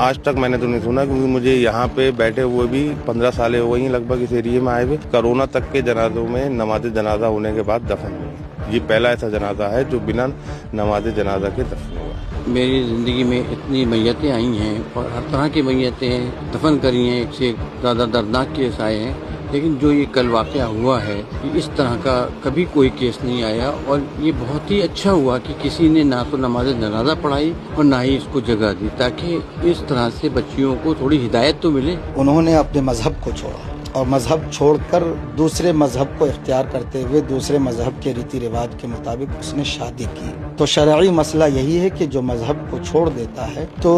आज तक मैंने तो नहीं सुना, क्योंकि मुझे यहाँ पे बैठे हुए भी 15 साल हो गई लगभग इस एरिया में आए हुए। कोरोना तक के जनाजों में नमाज जनाजा होने के बाद दफन हुए। ये पहला ऐसा जनाजा है जो बिना नमाज जनाजा के दफन हुआ। मेरी ज़िंदगी में इतनी मैयतें आई हैं और हर तरह की मैयतें दफन करी हैं, एक से एक ज़्यादा दर्दनाक केस आए हैं, लेकिन जो ये कल वाक़या हुआ है इस तरह का कभी कोई केस नहीं आया। और ये बहुत ही अच्छा हुआ कि किसी ने ना तो नमाज जनाजा पढ़ाई और ना ही इसको जगह दी, ताकि इस तरह से बच्चियों को थोड़ी हिदायत तो मिले। उन्होंने अपने मजहब को छोड़ा और मजहब छोड़कर दूसरे मजहब को इख्तियार करते हुए दूसरे मजहब के रीति रिवाज के मुताबिक उसने शादी की। तो शरई मसला यही है कि जो मजहब को छोड़ देता है तो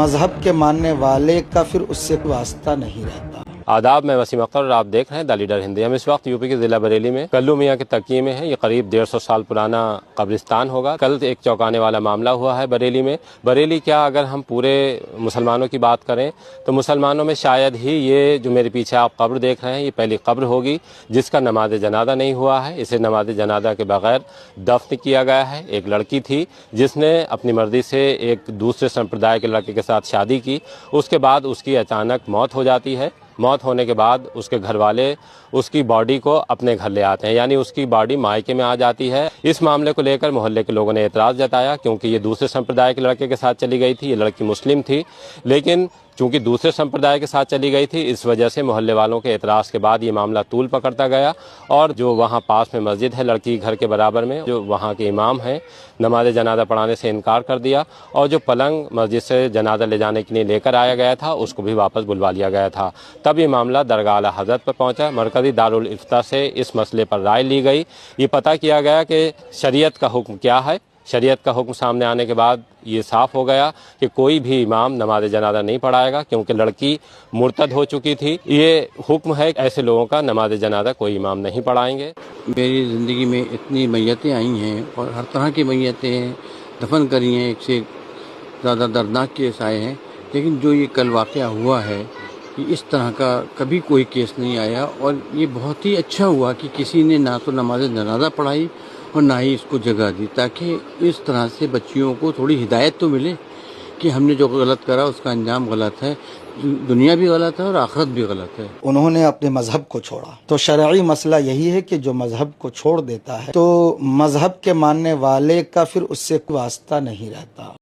मजहब के मानने वाले का फिर उससे कोई वास्ता नहीं रहता। आदाब, मैं वसीम अख्तर और आप देख रहे हैं द लीडर हिंदी। हम इस वक्त यूपी के ज़िला बरेली में कल्लू मियाँ के तकिए में है। ये करीब 150 साल पुराना कब्रिस्तान होगा। कल एक चौंकाने वाला मामला हुआ है बरेली में। बरेली क्या, अगर हम पूरे मुसलमानों की बात करें तो मुसलमानों में शायद ही ये जो मेरे पीछे आप कब्र देख रहे हैं ये पहली कब्र होगी जिसका नमाज जनाजा नहीं हुआ है। इसे नमाज जनाजा के बगैर दफन किया गया है। एक लड़की थी जिसने अपनी मर्जी से एक दूसरे संप्रदाय के लड़के के साथ शादी की। उसके बाद उसकी अचानक मौत हो जाती है। मौत होने के बाद उसके घर वाले उसकी बॉडी को अपने घर ले आते हैं, यानी उसकी बॉडी मायके में आ जाती है। इस मामले को लेकर मोहल्ले के लोगों ने एतराज़ जताया, क्योंकि ये दूसरे संप्रदाय के लड़के के साथ चली गई थी। ये लड़की मुस्लिम थी, लेकिन चूंकि दूसरे संप्रदाय के साथ चली गई थी, इस वजह से मोहल्ले वालों के एतराज़ के बाद ये मामला तूल पकड़ता गया। और जो वहाँ पास में मस्जिद है लड़की घर के बराबर में, जो वहाँ के इमाम हैं, नमाज जनाजा पढ़ाने से इनकार कर दिया। और जो पलंग मस्जिद से जनाजा ले जाने के लिए लेकर आया गया था उसको भी वापस बुलवा लिया गया था। तब ये मामला दरगाह आला हज़रत पर पहुँचा। मरकज़ी दारुल इफ्ता से इस मसले पर राय ली गई। ये पता किया गया कि शरीयत का हुक्म क्या है। शरीयत का हुक्म सामने आने के बाद ये साफ़ हो गया कि कोई भी इमाम नमाज जनाजा नहीं पढ़ाएगा, क्योंकि लड़की मुर्तद हो चुकी थी। ये हुक्म है, ऐसे लोगों का नमाज जनाजा कोई इमाम नहीं पढ़ाएंगे। मेरी ज़िंदगी में इतनी मैयतें आई हैं और हर तरह की मैयतें दफन करी हैं, एक से एक ज़्यादा दर्दनाक केस आए हैं, लेकिन जो ये कल वाक़या हुआ है इस तरह का कभी कोई केस नहीं आया। और ये बहुत ही अच्छा हुआ कि किसी ने ना तो नमाज जनाजा पढ़ाई और ना ही इसको जगह दी, ताकि इस तरह से बच्चियों को थोड़ी हिदायत तो मिले कि हमने जो गलत करा उसका अंजाम गलत है, दुनिया भी गलत है और आखिरत भी गलत है। उन्होंने अपने मजहब को छोड़ा। तो शरई मसला यही है कि जो मजहब को छोड़ देता है तो मजहब के मानने वाले का फिर उससे कोई वास्ता नहीं रहता।